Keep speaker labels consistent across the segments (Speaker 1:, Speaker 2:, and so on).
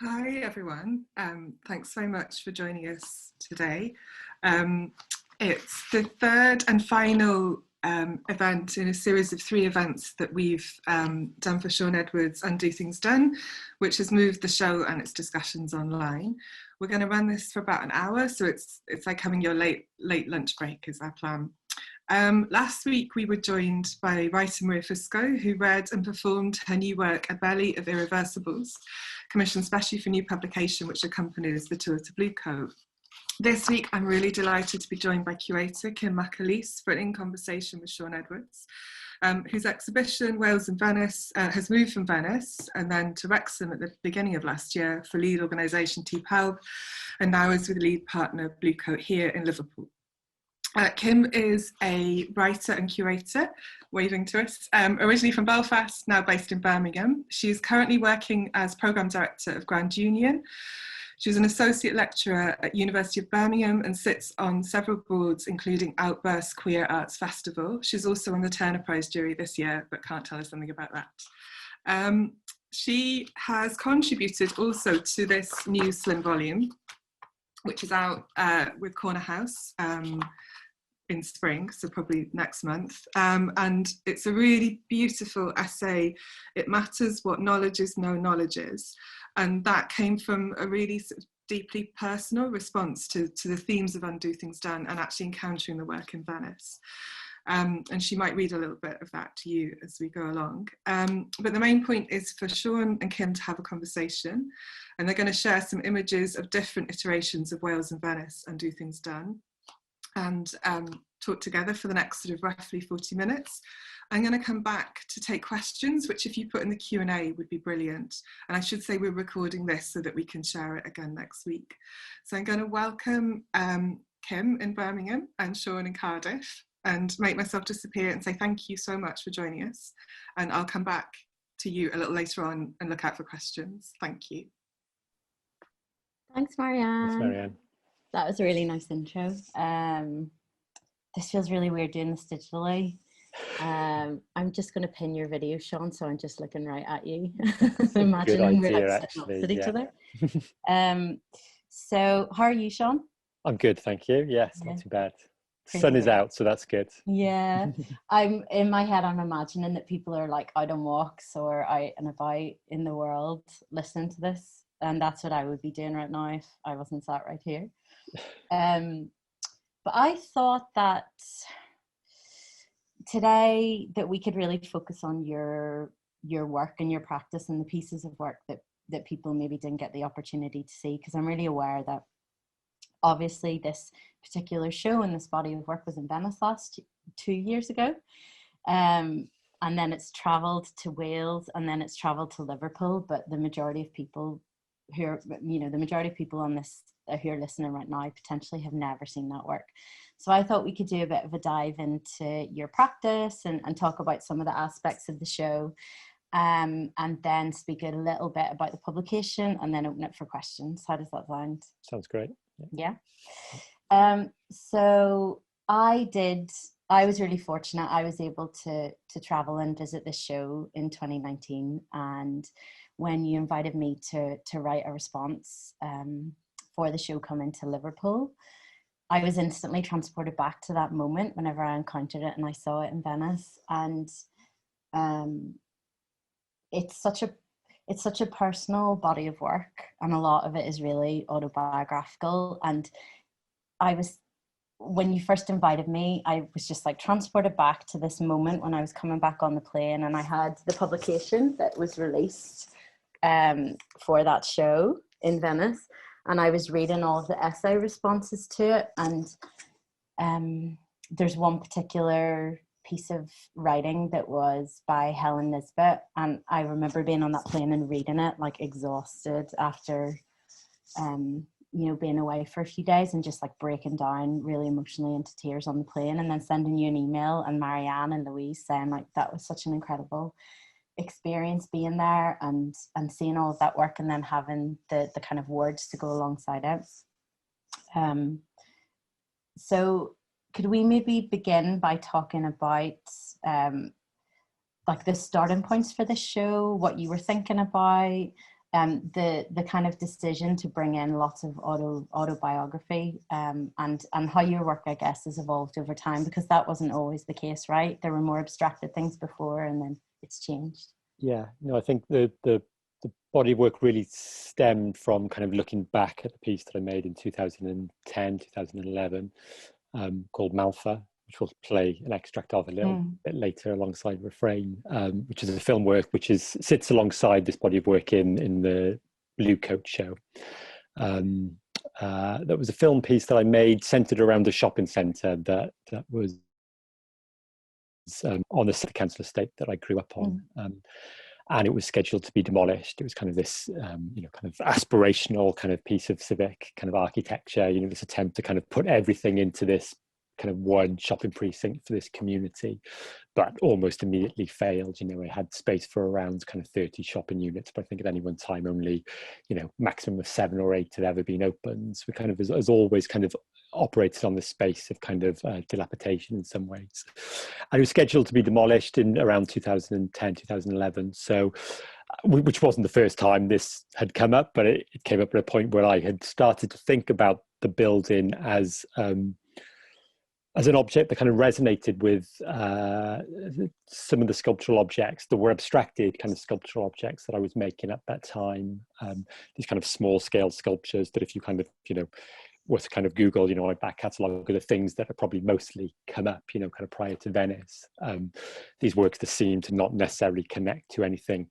Speaker 1: Hi everyone, thanks so much for joining us today. It's the third and final event in a series of 3 events that we've done for Sean Edwards and Do Things Done, which has moved the show and its discussions online. We're going to run this for about an hour, so it's like having your late lunch break is our plan. Last week we were joined by writer Maria Fusco, who read and performed her new work, A Belly of Irreversibles, commissioned specially for new publication, which accompanies the tour to Bluecoat. This week I'm really delighted to be joined by curator Kim McAleese for an in-conversation with Sean Edwards, whose exhibition Wales and Venice has moved from Venice and then to Wrexham at the beginning of last year for lead organisation T Palb, and now is with lead partner Bluecoat here in Liverpool. Kim is a writer and curator, waving to us, originally from Belfast, now based in Birmingham. She's currently working as Programme Director of Grand Union. She's an associate lecturer at University of Birmingham and sits on several boards, including Outburst Queer Arts Festival. She's also on the Turner Prize jury this year, but can't tell us something about that. She has contributed also to this new slim volume, which is out with Corner House in spring, so probably next month. And it's a really beautiful essay. It matters what knowledge is, no knowledge is. And that came from a really sort of deeply personal response to the themes of Undo Things Done and actually encountering the work in Venice. And she might read a little bit of that to you as we go along. But the main point is for Sean and Kim to have a conversation, and they're going to share some images of different iterations of Wales and Venice and Do Things Done, and talk together for the next sort of roughly 40 minutes. I'm going to come back to take questions, which if you put in the Q&A would be brilliant. And I should say we're recording this so that we can share it again next week. So I'm going to welcome Kim in Birmingham and Sean in Cardiff, and make myself disappear and say thank you so much for joining us. And I'll come back to you a little later on and look out for questions. Thank you.
Speaker 2: Thanks, Marianne.
Speaker 3: Thanks, Marianne.
Speaker 2: That was a really nice intro. This feels really weird doing this digitally. I'm just going to pin your video, Sean, so I'm just looking right at you. Imagining we're like sitting opposite each other. So how are you, Sean?
Speaker 3: I'm good, thank you. Yes, not too bad. Sun is out, so that's good.
Speaker 2: Yeah. I'm in my head, I'm imagining that people are like out on walks or out and about in the world listening to this, and that's what I would be doing right now if I wasn't sat right here. But I thought that today that we could really focus on your work and your practice and the pieces of work that people maybe didn't get the opportunity to see, because I'm really aware that obviously this particular show and this body of work was in Venice last 2 years ago, and then it's travelled to Wales, and then it's travelled to Liverpool, but the majority of people who are, the majority of people on this who are listening right now potentially have never seen that work. So I thought we could do a bit of a dive into your practice and talk about some of the aspects of the show, and then speak a little bit about the publication and then open it for questions. How does that sound?
Speaker 3: Sounds great.
Speaker 2: Yeah. So I was really fortunate. I was able to travel and visit the show in 2019, and when you invited me to write a response for the show coming to Liverpool, I was instantly transported back to that moment whenever I encountered it and I saw it in Venice. And it's such a personal body of work, and a lot of it is really autobiographical. And when you first invited me, I was just like transported back to this moment when I was coming back on the plane, and I had the publication that was released for that show in Venice, and I was reading all of the essay responses to it, and there's one particular piece of writing that was by Helen Nisbet, and I remember being on that plane and reading it like exhausted after being away for a few days, and just like breaking down really emotionally into tears on the plane, and then sending you an email and Marianne and Louise saying like that was such an incredible experience being there and seeing all of that work, and then having the kind of words to go alongside it. So could we maybe begin by talking about like the starting points for this show, what you were thinking about, the kind of decision to bring in lots of autobiography, and how your work, I guess, has evolved over time, because that wasn't always the case, right? There were more abstracted things before, and then it's changed.
Speaker 3: Yeah, no, I think the body of work really stemmed from kind of looking back at the piece that I made in 2010, 2011, called Malfa, which we'll play an extract of a little bit later alongside Refrain, which is a film work which sits alongside this body of work in the Bluecoat show. That was a film piece that I made centered around a shopping centre that was on the city council estate that I grew up on. And it was scheduled to be demolished. It was kind of this, kind of aspirational kind of piece of civic kind of architecture, this attempt to kind of put everything into this kind of one shopping precinct for this community, but almost immediately failed. It had space for around kind of 30 shopping units, but I think at any one time only, maximum of 7 or 8 had ever been opened. So we kind of, as always, kind of operated on the space of kind of dilapidation in some ways. And it was scheduled to be demolished in around 2010, 2011. So, which wasn't the first time this had come up, but it came up at a point where I had started to think about the building as an object that kind of resonated with some of the sculptural objects that were abstracted kind of sculptural objects that I was making at that time. These kind of small scale sculptures that if you kind of, were to kind of Google, my back catalogue of the things that are probably mostly come up, kind of prior to Venice. These works that seem to not necessarily connect to anything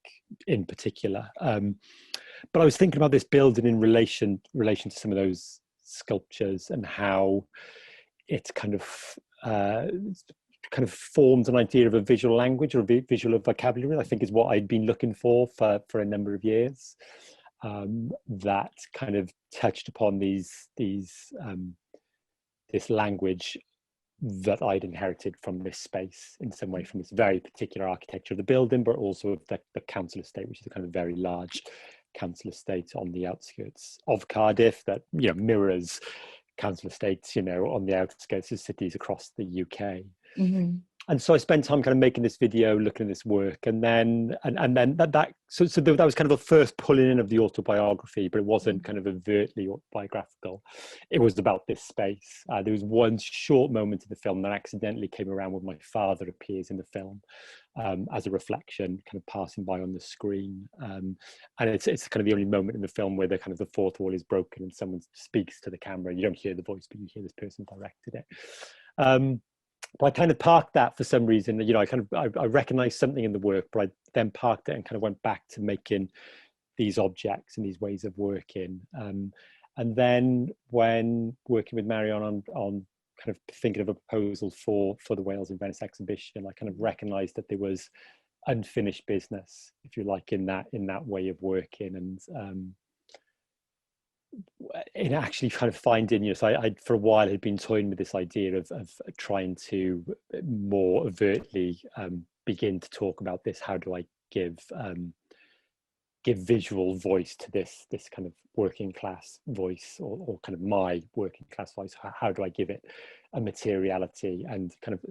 Speaker 3: in particular. But I was thinking about this building in relation to some of those sculptures and how it's kind of formed an idea of a visual language or a visual vocabulary, I think is what I'd been looking for a number of years. That kind of touched upon this language that I'd inherited from this space in some way, from this very particular architecture of the building, but also of the council estate, which is a kind of very large council estate on the outskirts of Cardiff that mirrors council estates on the outskirts of cities across the UK. And so I spent time kind of making this video, looking at this work, and then that was kind of a first pulling in of the autobiography, but it wasn't kind of overtly autobiographical. It was about this space. There was one short moment in the film that accidentally came around when my father appears in the film as a reflection, kind of passing by on the screen. And it's kind of the only moment in the film where the kind of the fourth wall is broken and someone speaks to the camera. You don't hear the voice, but you hear this person directed it. But I kind of parked that for some reason. I recognized something in the work, but I then parked it and kind of went back to making these objects and these ways of working. And then when working with Marion on kind of thinking of a proposal for the Wales in Venice exhibition, I kind of recognized that there was unfinished business, if you like, in that way of working. And in actually kind of finding, so I for a while had been toying with this idea of trying to more overtly begin to talk about this. How do I give visual voice to this kind of working class voice, or kind of my working class voice? How do I give it a materiality? And kind of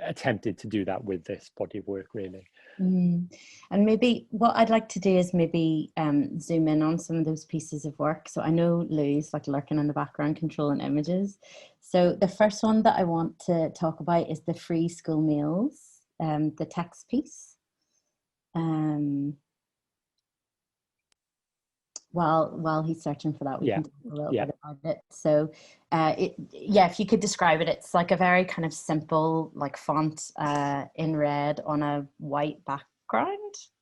Speaker 3: attempted to do that with this body of work, really.
Speaker 2: And maybe what I'd like to do is maybe zoom in on some of those pieces of work. So I know Lou's like lurking in the background controlling images. So the first one that I want to talk about is the free school meals, the text piece. While he's searching for that, we can talk a little bit about it. So if you could describe it, it's like a very kind of simple like font in red on a white background.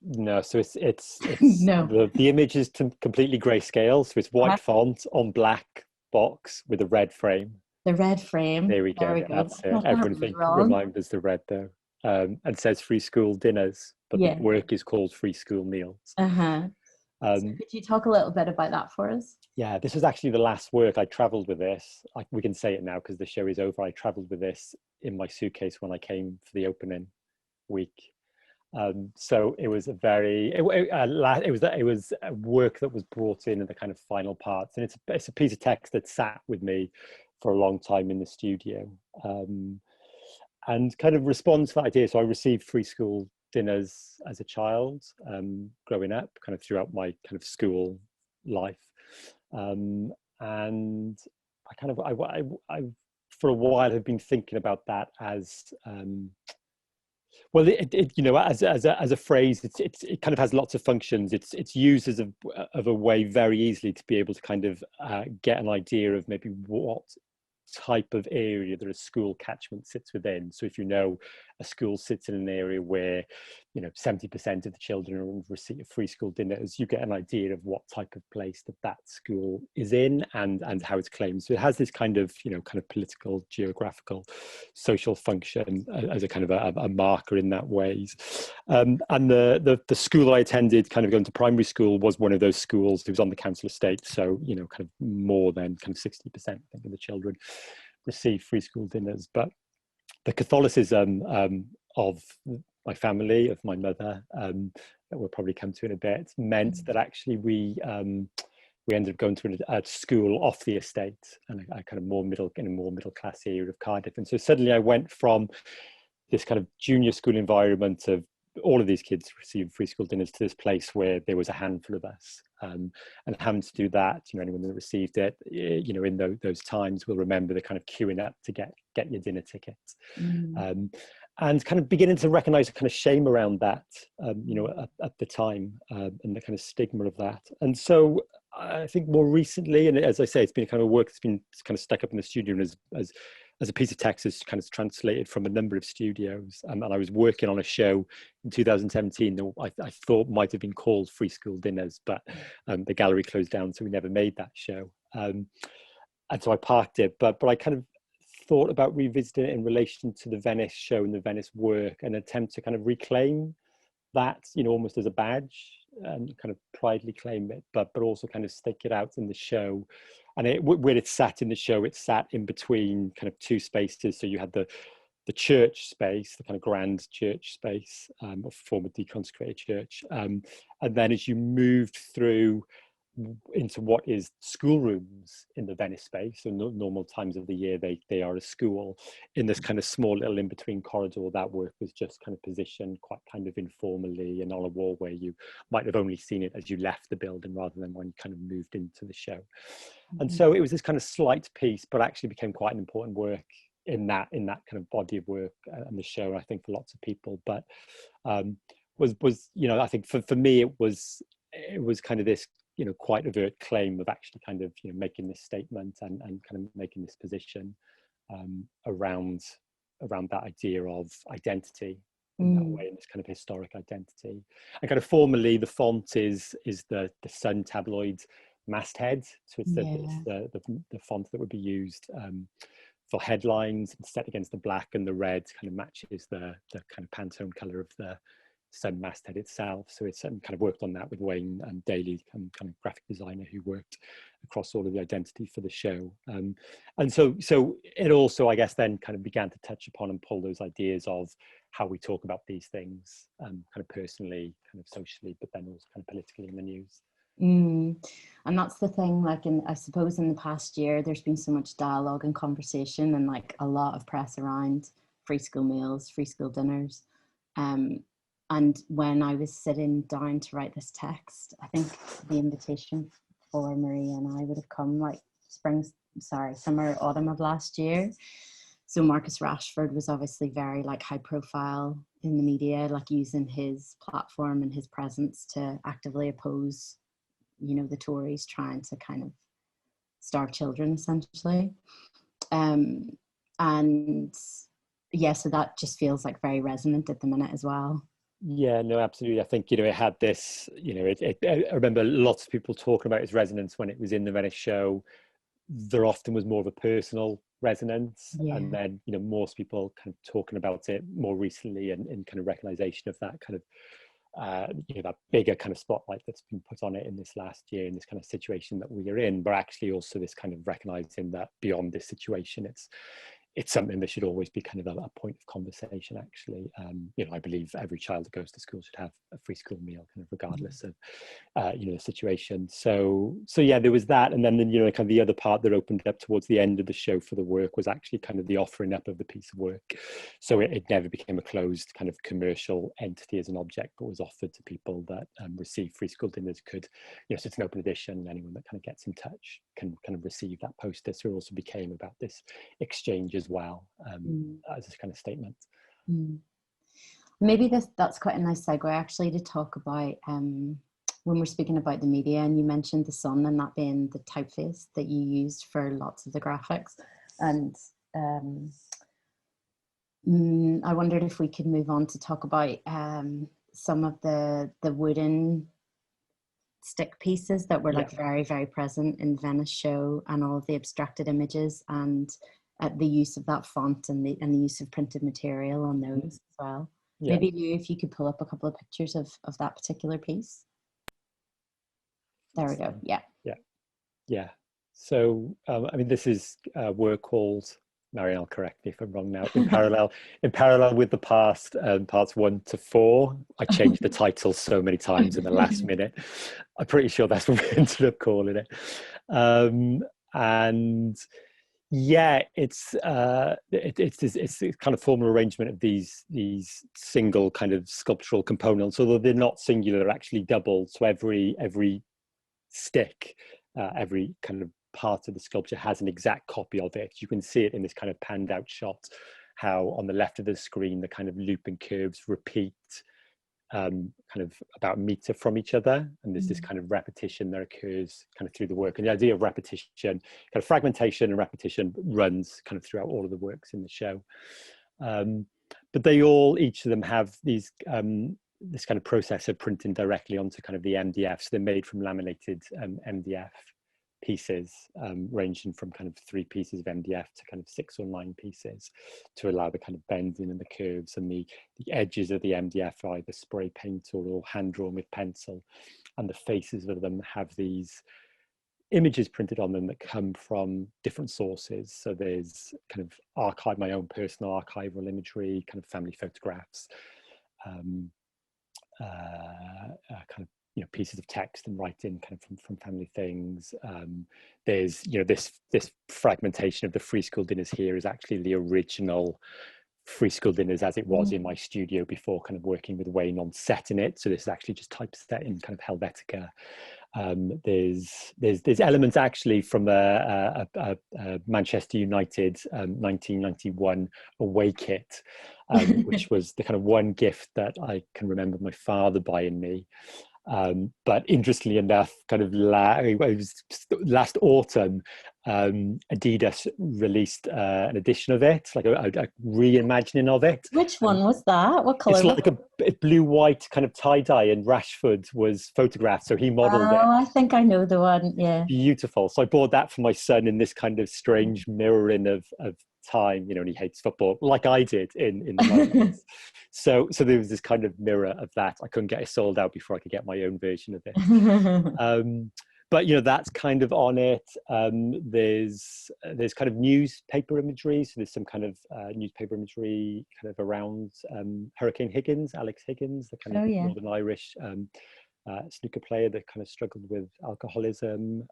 Speaker 3: No, so it's
Speaker 2: no.
Speaker 3: The image is completely grayscale, so it's white font on black box with a red frame.
Speaker 2: The red frame.
Speaker 3: There we go. That's it. Everything reminders the red though. And says free school dinners, but the work is called free school meals.
Speaker 2: So could you talk a little bit about that for us? Yeah,
Speaker 3: this was actually the last work. I travelled with this. We can say it now because the show is over. I travelled with this in my suitcase when I came for the opening week. So it was it was a work that was brought in the kind of final parts, and it's a piece of text that sat with me for a long time in the studio, and kind of responds to that idea. So I received free school dinners as a child, growing up, kind of throughout my kind of school life. And I for a while have been thinking about that as well, you know, as a phrase, it kind of has lots of functions. It's used as a way very easily to be able to kind of get an idea of maybe what type of area that a school catchment sits within. So if you know a school sits in an area where, you know, 70% of the children are in receipt of free school dinners, you get an idea of what type of place that school is in and how it's claimed. So it has this kind of, you know, kind of political, geographical, social function as a kind of a marker in that ways. And the school I attended, kind of going to primary school, was one of those schools. It was on the council estate, so, you know, kind of more than kind of 60%, I think, of the children receive free school dinners. But the Catholicism of my family, of my mother, that we'll probably come to in a bit, meant that actually we ended up going to a school off the estate, and a kind of more middle class area of Cardiff. And so suddenly I went from this kind of junior school environment of all of these kids receiving free school dinners to this place where there was a handful of us, and having to do that, you know, anyone that received it, you know, in those times will remember the kind of queuing up to get your dinner ticket, and kind of beginning to recognize a kind of shame around that, you know, at the time, and the kind of stigma of that. And so I think more recently, and as I say, it's been kind of work that's been kind of stuck up in the studio, and as a piece of text is kind of translated from a number of studios. And I was working on a show in 2017 that I thought might have been called Free School Dinners, but the gallery closed down, so we never made that show. And so I parked it, but I kind of thought about revisiting it in relation to the Venice show and the Venice work, and attempt to kind of reclaim that, you know, almost as a badge, and kind of pridely claim it, but also kind of stick it out in the show. And where it sat in the show, it sat in between kind of two spaces. So you had the church space, the kind of grand church space, of former deconsecrated church, and then as you moved through into what is schoolrooms in the Venice space, so normal times of the year they are a school, in this kind of small little in-between corridor, that work was just kind of positioned quite kind of informally and on a wall where you might have only seen it as you left the building rather than when you kind of moved into the show. And so it was this kind of slight piece, but actually became quite an important work in that kind of body of work and the show, I think, for lots of people. But was you know, I think for me it was kind of this, you know, quite overt claim of actually kind of, you know, making this statement and kind of making this position around that idea of identity in that way, in this kind of historic identity. And kind of formally, the font is the Sun tabloid masthead, so it's the font that would be used for headlines, set against the black, and the red kind of matches the kind of Pantone color of the Sun masthead itself. So it's kind of worked on that with Wayne and Daly, kind of graphic designer who worked across all of the identity for the show. And so it also, I guess, then kind of began to touch upon and pull those ideas of how we talk about these things, kind of personally, kind of socially, but then also kind of politically in the news.
Speaker 2: And that's the thing, like, I suppose in the past year there's been so much dialogue and conversation and like a lot of press around free school meals, free school dinners. And when I was sitting down to write this text, I think the invitation for Marie and I would have come like summer, autumn of last year. So Marcus Rashford was obviously very like high profile in the media, like using his platform and his presence to actively oppose, you know, the Tories trying to kind of starve children essentially. And yeah, so that just feels like very resonant at the minute as well.
Speaker 3: Yeah, no, absolutely. I think, you know, it had this, you know, I remember lots of people talking about its resonance when it was in the Venice show. There often was more of a personal resonance, and then, you know, most people kind of talking about it more recently and in kind of recognition of that kind of you know, that bigger kind of spotlight that's been put on it in this last year, in this kind of situation that we are in, but actually also this kind of recognizing that beyond this situation, it's something that should always be kind of a point of conversation, actually. You know, I believe every child that goes to school should have a free school meal, kind of regardless of, you know, the situation. So yeah, there was that. And then, you know, kind of the other part that opened up towards the end of the show for the work was actually kind of the offering up of the piece of work. So it never became a closed kind of commercial entity as an object, but was offered to people that receive free school dinners could, you know, so it's an open edition, and anyone that kind of gets in touch can kind of receive that poster. So it also became about this exchange as well, as a kind of statement.
Speaker 2: Maybe that's quite a nice segue actually to talk about when we're speaking about the media, and you mentioned the sun and that being the typeface that you used for lots of the graphics, and I wondered if we could move on to talk about some of the wooden stick pieces that were like very, very present in the Venice show, and all of the abstracted images, and the use of that font, and the use of printed material on those as well. Maybe if you could pull up a couple of pictures of that particular piece. There we go. Yeah.
Speaker 3: So I mean, this is work called, Marianne, I'll correct me if I'm wrong now, in parallel with the past, parts 1 to 4. I changed the title so many times in the last minute. I'm pretty sure that's what we ended up calling it. And yeah, it's kind of formal arrangement of these single kind of sculptural components, although they're not singular, they're actually doubled. So every stick, every kind of part of the sculpture has an exact copy of it. You can see it in this kind of panned out shot, how on the left of the screen the kind of looping curves repeat kind of about a meter from each other, and there's this kind of repetition that occurs kind of through the work. And the idea of repetition, kind of fragmentation and repetition, runs kind of throughout all of the works in the show. But they all, each of them, have these this kind of process of printing directly onto kind of the MDF. So they're made from laminated MDF pieces, ranging from kind of 3 pieces of MDF to kind of 6 or 9 pieces, to allow the kind of bending and the curves, and the edges of the MDF are either spray paint or hand drawn with pencil, and the faces of them have these images printed on them that come from different sources. So there's kind of my own personal archival imagery, kind of family photographs, kind of, you know, pieces of text and writing kind of from family things. There's, you know, this fragmentation of the free school dinners here is actually the original free school dinners as it was in my studio before kind of working with Wayne on set in it. So this is actually just typeset in kind of Helvetica. There's elements actually from a Manchester United 1991 away kit, which was the kind of one gift that I can remember my father buying me. But interestingly enough, kind of last autumn, Adidas released an edition of it, like a reimagining of it.
Speaker 2: Which one was that? What colour?
Speaker 3: It's like a blue-white kind of tie-dye, and Rashford was photographed, so he modelled it.
Speaker 2: Oh, I think I know the one, yeah.
Speaker 3: Beautiful. So I bought that for my son in this kind of strange mirroring of time, you know, and he hates football like I did in the 90s. So there was this kind of mirror of that. I couldn't get it sold out before I could get my own version of it. But you know, that's kind of on it. There's kind of newspaper imagery. So there's some kind of newspaper imagery kind of around Hurricane Higgins, Alex Higgins, the kind of Northern Irish snooker player that kind of struggled with alcoholism.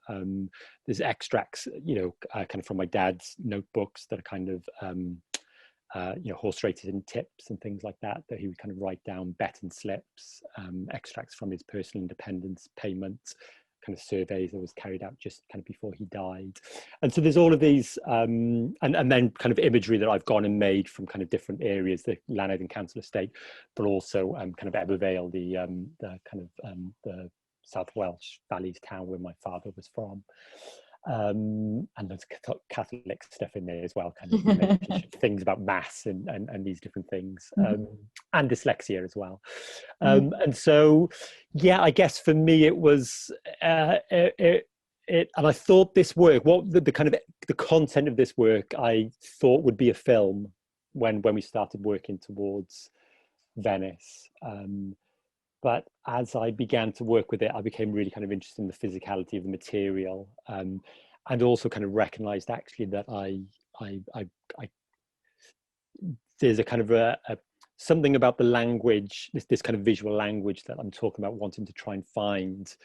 Speaker 3: There's extracts, you know, kind of from my dad's notebooks that are kind of you know, horse racing tips and things like that he would kind of write down, bet and slips, extracts from his personal independence payment, kind of surveys that was carried out just kind of before he died. And so there's all of these, and then kind of imagery that I've gone and made from kind of different areas, the Llanelli Council estate, but also kind of Ebervale, the kind of the South Welsh Valleys town where my father was from. And there's Catholic stuff in there as well, kind of things about mass and these different things, and dyslexia as well. And so, yeah, I guess for me it was and I thought this work, what the kind of the content of this work, I thought would be a film when we started working towards Venice. But as I began to work with it, I became really kind of interested in the physicality of the material, and also kind of recognized actually that I there's a kind of a something about the language, this kind of visual language that I'm talking about, wanting to try and find,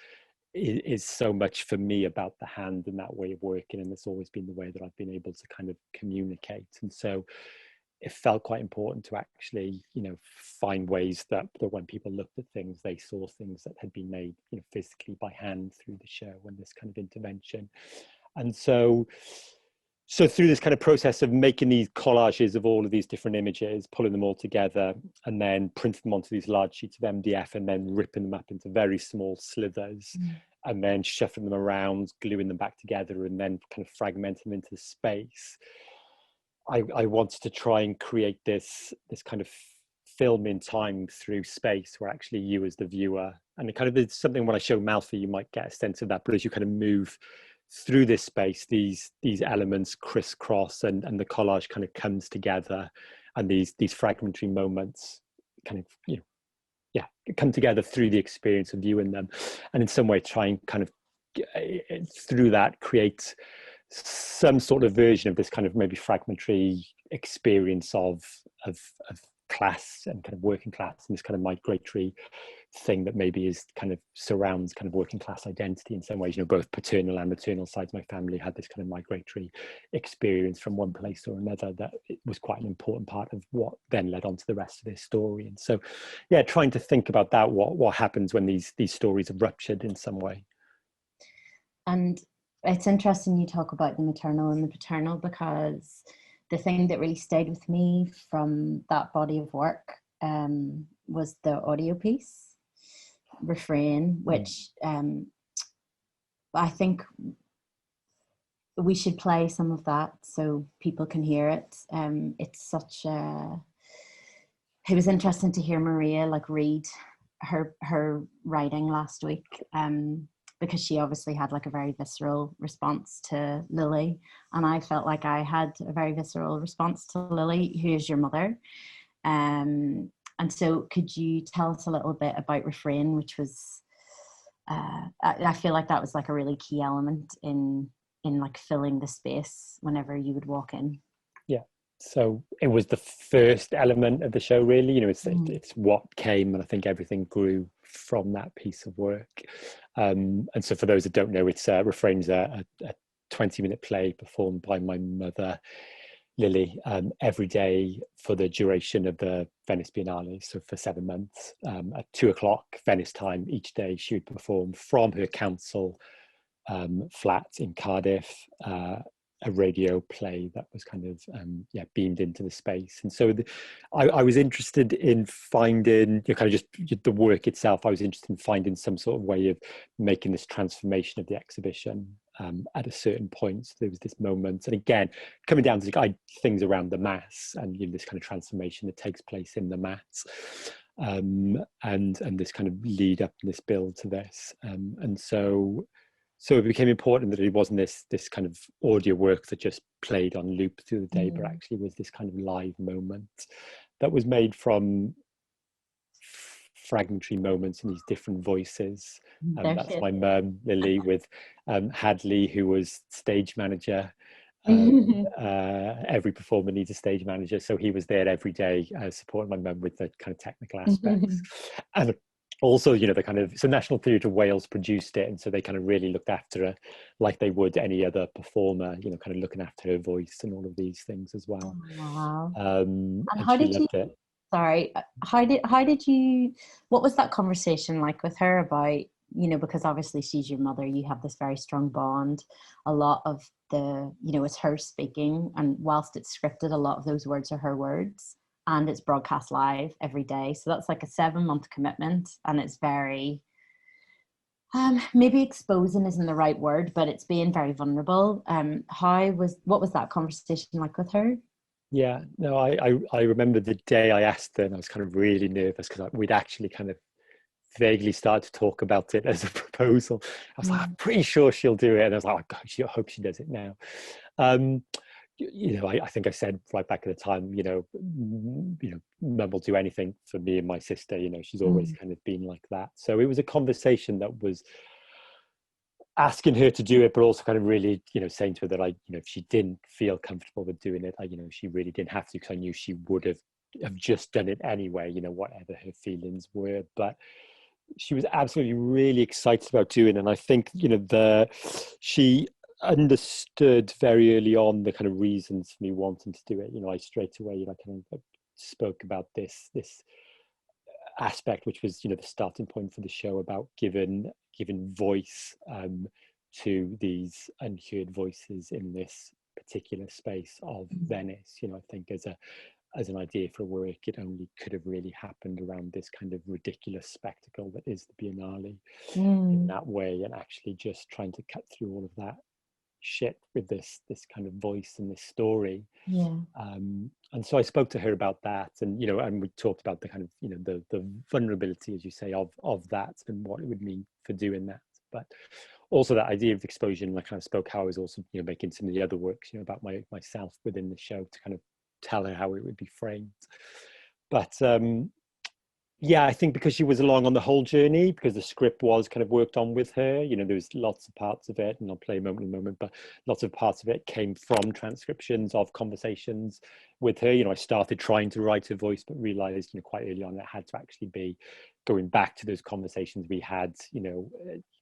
Speaker 3: is so much for me about the hand and that way of working, and it's always been the way that I've been able to kind of communicate. And so it felt quite important to actually, you know, find ways that when people looked at things, they saw things that had been made, you know, physically by hand through the show and this kind of intervention. And so through this kind of process of making these collages of all of these different images, pulling them all together, and then printing them onto these large sheets of MDF, and then ripping them up into very small slithers, and then shuffling them around, gluing them back together, and then kind of fragmenting them into space. I wanted to try and create this kind of film in time through space, where actually you as the viewer, and it kind of is something when I show Malfi, you might get a sense of that, but as you kind of move through this space, these elements crisscross, and the collage kind of comes together, and these fragmentary moments kind of, you know, yeah, come together through the experience of viewing them, and in some way try and kind of through that create some sort of version of this kind of maybe fragmentary experience of class and kind of working class, and this kind of migratory thing that maybe is kind of surrounds kind of working class identity in some ways. You know, both paternal and maternal sides of my family had this kind of migratory experience from one place or another, that it was quite an important part of what then led on to the rest of this story. And so, yeah, trying to think about that, what happens when these stories are ruptured in some way.
Speaker 2: And it's interesting you talk about the maternal and the paternal, because the thing that really stayed with me from that body of work was the audio piece, Refrain, which I think we should play some of that so people can hear it. It's such a... It was interesting to hear Maria like read her writing last week, because she obviously had like a very visceral response to Lily, and I felt like I had a very visceral response to Lily, who is your mother. And so could you tell us a little bit about Refrain, which was, I feel like that was like a really key element in like filling the space whenever you would walk in.
Speaker 3: Yeah, so it was the first element of the show, really. You know, it's what came, and I think everything grew from that piece of work. And so for those that don't know, it's Refrain's a 20-minute play performed by my mother, Lily, every day for the duration of the Venice Biennale, so for 7 months. At 2:00 Venice time each day, she would perform from her council flat in Cardiff, a radio play that was kind of beamed into the space. And so I was interested in finding, you know, kind of just the work itself. I was interested in finding some sort of way of making this transformation of the exhibition at a certain point. So there was this moment, and again, coming down to things around the mass, and, you know, this kind of transformation that takes place in the mass, and this kind of lead up and this build to this, and so it became important that it wasn't this kind of audio work that just played on loop through the day, but actually was this kind of live moment that was made from fragmentary moments and these different voices. That's my mum, Lily, with Hadley, who was stage manager. Every performer needs a stage manager, so he was there every day supporting my mum with the kind of technical aspects. And also, you know, the kind of, so National Theatre Wales produced it, and so they kind of really looked after her like they would any other performer, you know, kind of looking after her voice and all of these things as well.
Speaker 2: Wow.
Speaker 3: And
Speaker 2: how did you,
Speaker 3: it.
Speaker 2: Sorry, how did you, what was that conversation like with her about, you know, because obviously she's your mother, you have this very strong bond. A lot of the, you know, it's her speaking, and whilst it's scripted, a lot of those words are her words, and it's broadcast live every day. So that's like a 7-month commitment, and it's very, maybe exposing isn't the right word, but it's being very vulnerable. What was that conversation like with her?
Speaker 3: Yeah, no, I remember the day I asked her, and I was kind of really nervous because we'd actually kind of vaguely started to talk about it as a proposal. I was like, I'm pretty sure she'll do it. And I was like, oh God, I hope she does it now. You know, I think I said right back at the time, you know, Mum will do anything for me and my sister. You know, she's always kind of been like that. So it was a conversation that was asking her to do it, but also kind of really, saying to her that if she didn't feel comfortable with doing it, she really didn't have to, because I knew she would have just done it anyway, whatever her feelings were. But she was absolutely really excited about doing it. And I think, she understood very early on the kind of reasons for me wanting to do it. I straight away, kind of spoke about this aspect, which was, the starting point for the show, about giving voice to these unheard voices in this particular space of Venice. I think as an idea for work, it only could have really happened around this kind of ridiculous spectacle that is the Biennale in that way, and actually just trying to cut through all of that shit with this kind of voice and this story. And so I spoke to her about that, and and we talked about the kind of the vulnerability, as you say, of that, and what it would mean for doing that, but also that idea of exposure. And I kind of spoke how I was also making some of the other works about myself within the show, to kind of tell her how it would be framed. But yeah, I think because she was along on the whole journey, because the script was kind of worked on with her, there was lots of parts of it, and I'll play moment in a moment, but lots of parts of it came from transcriptions of conversations with her. I started trying to write her voice, but realized, quite early on, it had to actually be going back to those conversations we had,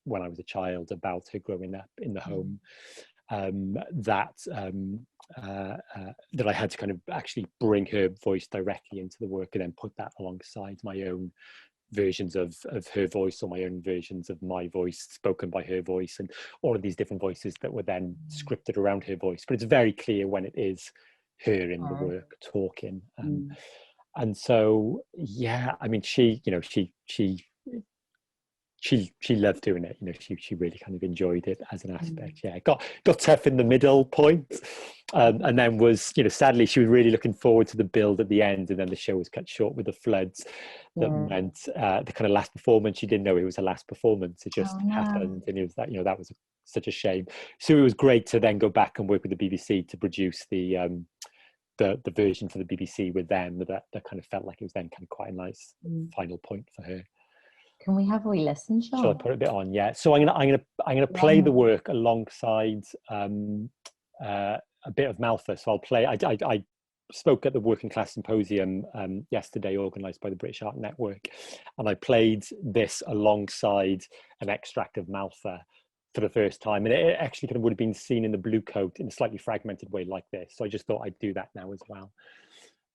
Speaker 3: when I was a child, about her growing up in the home. That I had to kind of actually bring her voice directly into the work, and then put that alongside my own versions of her voice, or my own versions of my voice spoken by her voice, and all of these different voices that were then scripted around her voice. But it's very clear when it is her in the work talking. And so, yeah, I mean, she loved doing it. She really kind of enjoyed it as an aspect. Yeah, it got tough in the middle point, and then was, sadly, she was really looking forward to the build at the end, and then the show was cut short with the floods. That meant the kind of last performance, she didn't know it was a last performance. It just happened, and it was that, that was such a shame. So it was great to then go back and work with the BBC to produce the version for the BBC with them. That kind of felt like it was then kind of quite a nice final point for her.
Speaker 2: Can we have a wee listen, Sean?
Speaker 3: Shall I put a bit on? Yeah. So I'm gonna play the work alongside a bit of Malfa. So I'll play. I spoke at the Working Class Symposium yesterday, organised by the British Art Network, and I played this alongside an extract of Malfa for the first time, and it actually kind of would have been seen in the Bluecoat in a slightly fragmented way like this. So I just thought I'd do that now as well.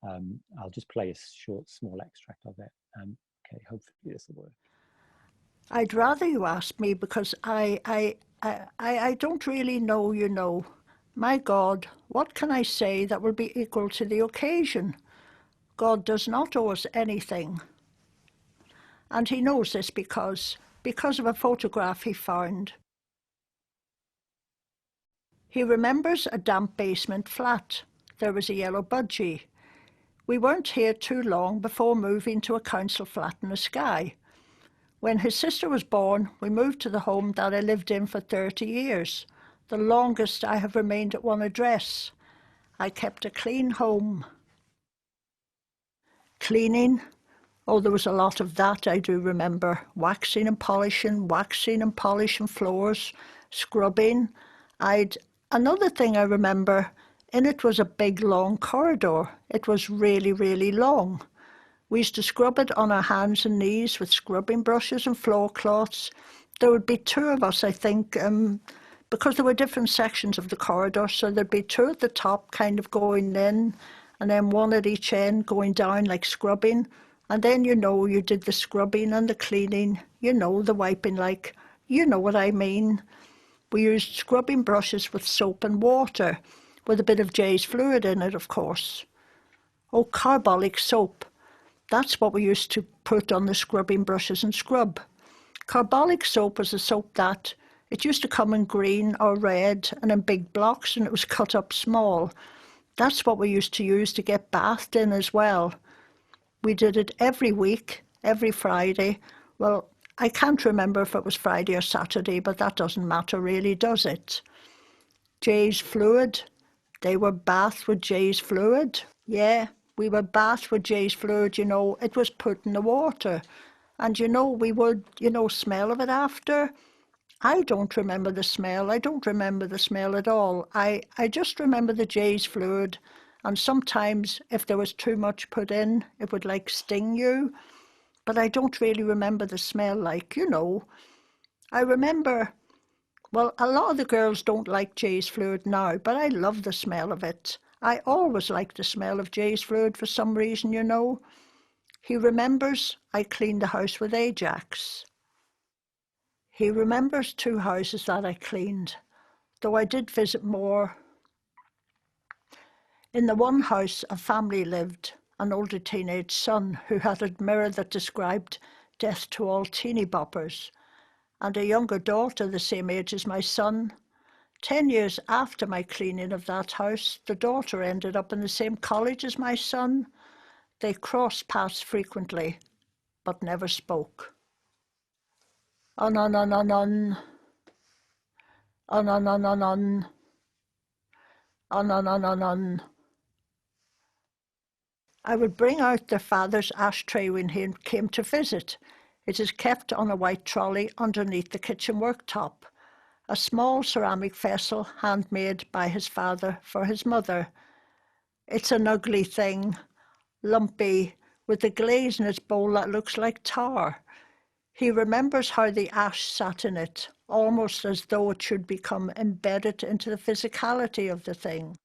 Speaker 3: I'll just play a short, small extract of it. Okay, hopefully this will work.
Speaker 4: I'd rather you ask me, because I don't really know, My God, what can I say that will be equal to the occasion? God does not owe us anything. And he knows this because of a photograph he found. He remembers a damp basement flat. There was a yellow budgie. We weren't here too long before moving to a council flat in the sky. When his sister was born, we moved to the home that I lived in for 30 years, the longest I have remained at one address. I kept a clean home. Cleaning, oh, there was a lot of that, I do remember. Waxing and polishing floors, scrubbing. Another thing I remember, in it was a big long corridor. It was really, really long. We used to scrub it on our hands and knees with scrubbing brushes and floor cloths. There would be two of us, I think, because there were different sections of the corridor, so there'd be two at the top kind of going in, and then one at each end going down like scrubbing. And then, you did the scrubbing and the cleaning, the wiping, like, you know what I mean. We used scrubbing brushes with soap and water, with a bit of Jay's fluid in it, of course. Oh, carbolic soap. That's what we used to put on the scrubbing brushes and scrub. Carbolic soap was a soap that, it used to come in green or red and in big blocks, and it was cut up small. That's what we used to use to get bathed in as well. We did it every week, every Friday. Well, I can't remember if it was Friday or Saturday, but that doesn't matter really, does it? Jay's fluid. They were bathed with Jay's fluid. Yeah. We were bathed with Jay's fluid, it was put in the water. And we would, smell of it after. I don't remember the smell. I don't remember the smell at all. I just remember the J's fluid, and sometimes if there was too much put in, it would like sting you. But I don't really remember the smell, like, you know. I remember, well, a lot of the girls don't like J's fluid now, but I love the smell of it. I always liked the smell of J's fluid for some reason, you know. He remembers I cleaned the house with Ajax. He remembers 2 houses that I cleaned, though I did visit more. In the one house, a family lived, an older teenage son who had a mirror that described death to all teeny boppers, and a younger daughter the same age as my son. 10 years after my cleaning of that house, the daughter ended up in the same college as my son. They crossed paths frequently, but never spoke. On, on, on, on, on. On, on, on, on, on. On, on, on, on, on. I would bring out their father's ashtray when he came to visit. It is kept on a white trolley underneath the kitchen worktop. A small ceramic vessel handmade by his father for his mother. It's an ugly thing, lumpy, with a glaze in its bowl that looks like tar. He remembers how the ash sat in it, almost as though it should become embedded into the physicality of the thing.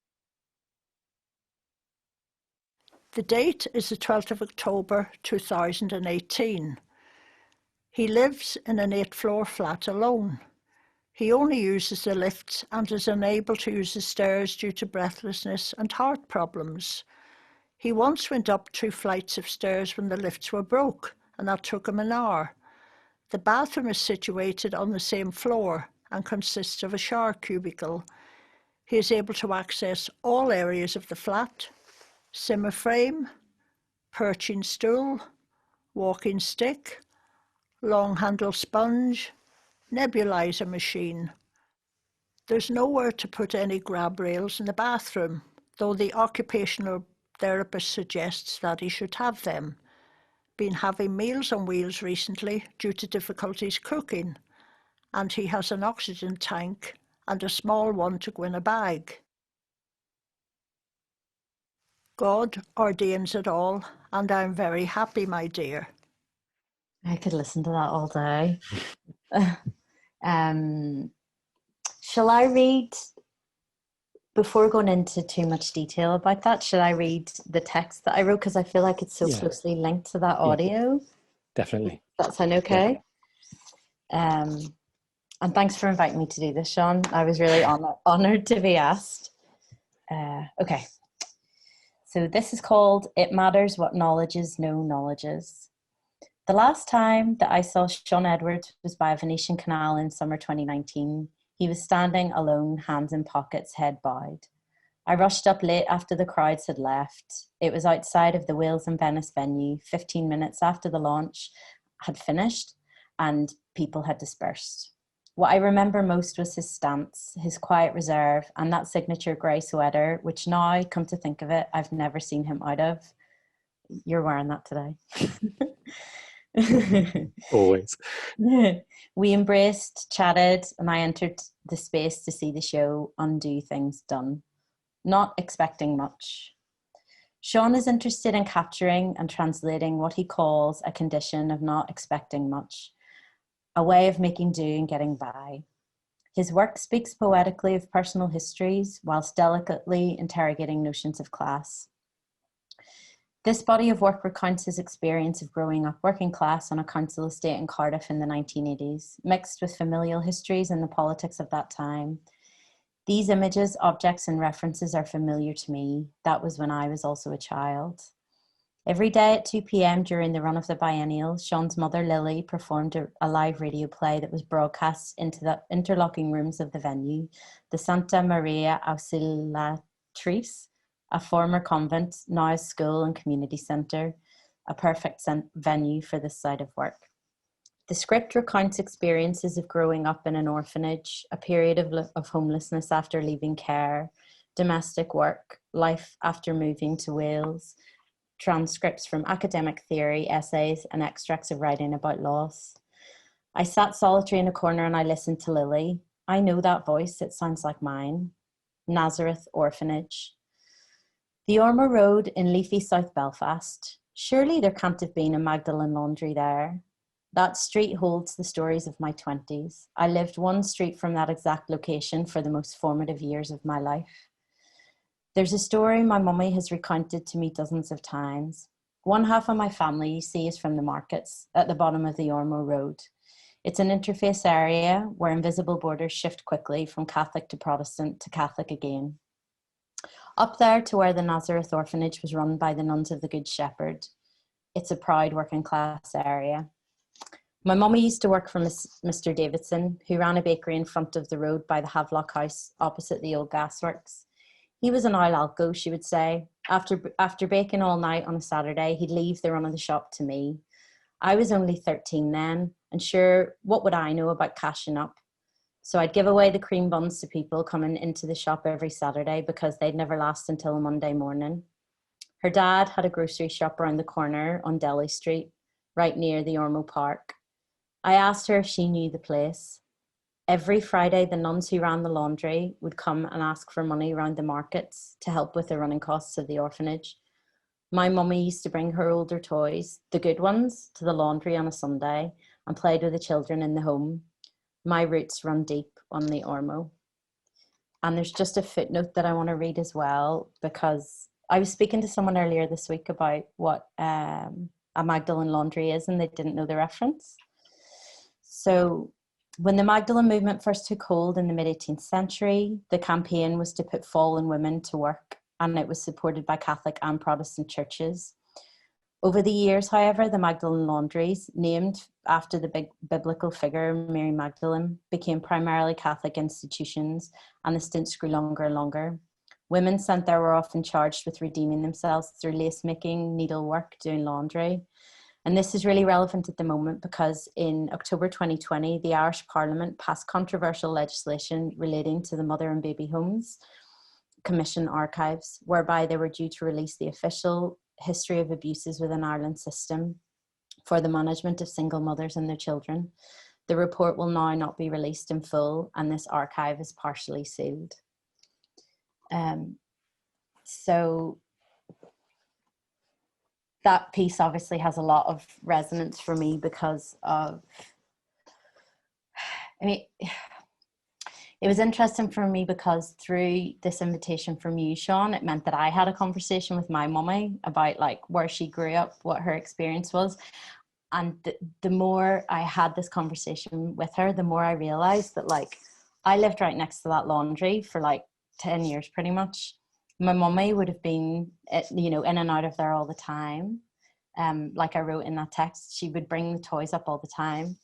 Speaker 4: The date is the 12th of October 2018. He lives in an 8-floor flat alone. He only uses the lifts and is unable to use the stairs due to breathlessness and heart problems. He once went up 2 flights of stairs when the lifts were broke, and that took him an hour. The bathroom is situated on the same floor and consists of a shower cubicle. He is able to access all areas of the flat: simmer frame, perching stool, walking stick, long handle sponge, nebulizer machine. There's nowhere to put any grab rails in the bathroom, though the occupational therapist suggests that he should have them. Been having Meals on Wheels recently due to difficulties cooking, and he has an oxygen tank and a small one to go in a bag. God ordains it all, and I'm very happy, my dear.
Speaker 2: I could listen to that all day. Shall I read, before going into too much detail about that, should I read the text that I wrote? Because I feel like it's so closely linked to that audio.
Speaker 3: Definitely.
Speaker 2: Does that sound okay? Yeah. And thanks for inviting me to do this, Sean. I was really honoured to be asked. Okay. So this is called It Matters What Knowledge Is, No Knowledge Is. The last time that I saw Sean Edwards was by a Venetian canal in summer 2019. He was standing alone, hands in pockets, head bowed. I rushed up late after the crowds had left. It was outside of the Wales and Venice venue, 15 minutes after the launch had finished and people had dispersed. What I remember most was his stance, his quiet reserve, and that signature grey sweater, which now, come to think of it, I've never seen him out of. You're wearing that today.
Speaker 3: Always.
Speaker 2: We embraced, chatted, and I entered the space to see the show Undo Things Done, not expecting much. Sean is interested in capturing and translating what he calls a condition of not expecting much, a way of making do and getting by. His work speaks poetically of personal histories whilst delicately interrogating notions of class. This body of work recounts his experience of growing up working class on a council estate in Cardiff in the 1980s, mixed with familial histories and the politics of that time. These images, objects, and references are familiar to me. That was when I was also a child. Every day at 2 p.m. during the run of the biennial, Sean's mother, Lily, performed a live radio play that was broadcast into the interlocking rooms of the venue, the Santa Maria Auxiliatrice, a former convent, now a school and community centre, a perfect venue for this side of work. The script recounts experiences of growing up in an orphanage, a period of homelessness after leaving care, domestic work, life after moving to Wales, transcripts from academic theory, essays, and extracts of writing about loss. I sat solitary in a corner and I listened to Lily. I know that voice, it sounds like mine. Nazareth Orphanage. The Ormeau Road in leafy South Belfast. Surely there can't have been a Magdalen laundry there. That street holds the stories of my 20s. I lived one street from that exact location for the most formative years of my life. There's a story my mummy has recounted to me dozens of times. One half of my family, you see, is from the markets at the bottom of the Ormeau Road. It's an interface area where invisible borders shift quickly from Catholic to Protestant to Catholic again. Up there to where the Nazareth Orphanage was run by the Nuns of the Good Shepherd. It's a proud working class area. My mummy used to work for Mr. Davidson, who ran a bakery in front of the road by the Havelock House opposite the old gasworks. He was an oil alco, she would say. After baking all night on a Saturday, he'd leave the run of the shop to me. I was only 13 then, and sure, what would I know about cashing up? So I'd give away the cream buns to people coming into the shop every Saturday because they'd never last until a Monday morning. Her dad had a grocery shop around the corner on Delhi Street, right near the Ormeau Park. I asked her if she knew the place. Every Friday, the nuns who ran the laundry would come and ask for money around the markets to help with the running costs of the orphanage. My mummy used to bring her older toys, the good ones, to the laundry on a Sunday and played with the children in the home. My roots run deep on the Ormeau. And there's just a footnote that I want to read as well, because I was speaking to someone earlier this week about what a Magdalen laundry is, and they didn't know the reference. So when the Magdalen movement first took hold in the mid-18th century, the campaign was to put fallen women to work, and it was supported by Catholic and Protestant churches. Over the years, however, the Magdalen laundries, named after the big biblical figure Mary Magdalene, became primarily Catholic institutions, and the stints grew longer and longer. Women sent there were often charged with redeeming themselves through lace making, needlework, doing laundry. And this is really relevant at the moment because in October 2020, the Irish Parliament passed controversial legislation relating to the Mother and Baby Homes Commission archives, whereby they were due to release the official history of abuses within Ireland's system for the management of single mothers and their children. The report will now not be released in full, and this archive is partially sealed. So that piece obviously has a lot of resonance for me because of, I mean, it was interesting for me because through this invitation from you, Sean, it meant that I had a conversation with my mummy about like where she grew up, what her experience was. And the more I had this conversation with her, the more I realized that like I lived right next to that laundry for like 10 years pretty much. My mummy would have been, you know, in and out of there all the time. Like I wrote in that text, she would bring the toys up all the time.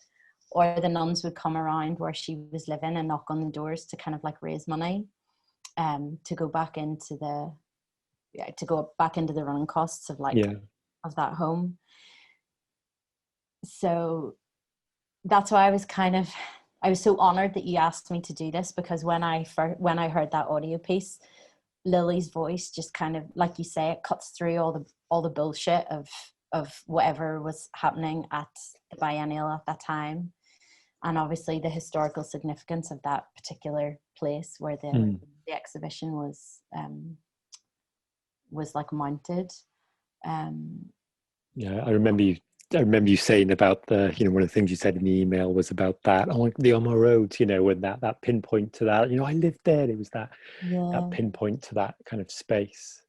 Speaker 2: Or the nuns would come around where she was living and knock on the doors to kind of like raise money to go back into the running costs of like of that home. So that's why I was so honored that you asked me to do this, because when I heard that audio piece, Lily's voice just kind of, like you say, it cuts through all the bullshit of whatever was happening at the biennial at that time. And obviously the historical significance of that particular place where the exhibition was like mounted.
Speaker 3: Yeah, I remember you saying about the, you know, one of the things you said in the email was about that, oh, the Ormeau Road, you know, and that pinpoint to that, you know, I lived there. It was that pinpoint to that kind of space.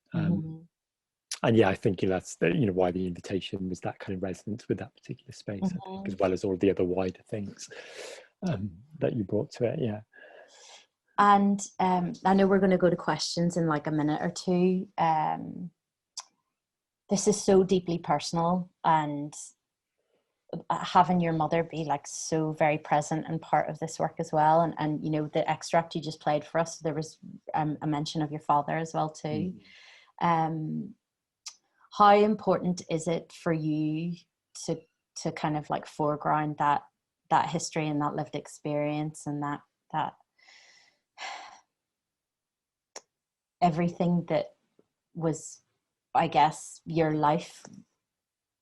Speaker 3: And yeah, I think, you know, that's the, you know, why the invitation was that kind of resonance with that particular space, I think, as well as all the other wider things that you brought to it. Yeah.
Speaker 2: And I know we're going to go to questions in like a minute or two. This is so deeply personal, and having your mother be like so very present and part of this work as well. And you know, the extract you just played for us, there was a mention of your father as well too. How important is it for you to kind of like foreground that history and that lived experience and that everything that was, I guess, your life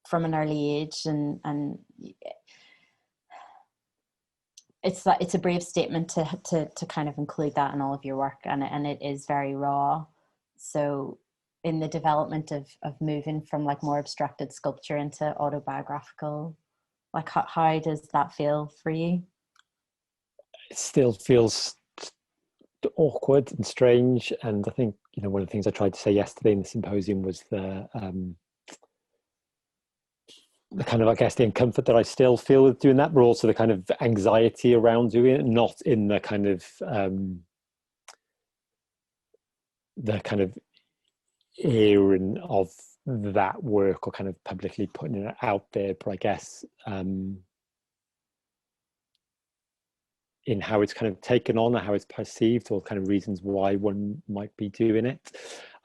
Speaker 2: from an early age, and it's a brave statement to kind of include that in all of your work, and it is very raw. So in the development of moving from like more abstracted sculpture into autobiographical, like how does that feel for you?
Speaker 3: It still feels awkward and strange, and I think, you know, one of the things I tried to say yesterday in the symposium was the kind of, I guess, the uncomfort that I still feel with doing that, but also the kind of anxiety around doing it, not in the kind of airing of that work or kind of publicly putting it out there, but I guess in how it's kind of taken on or how it's perceived, or kind of reasons why one might be doing it.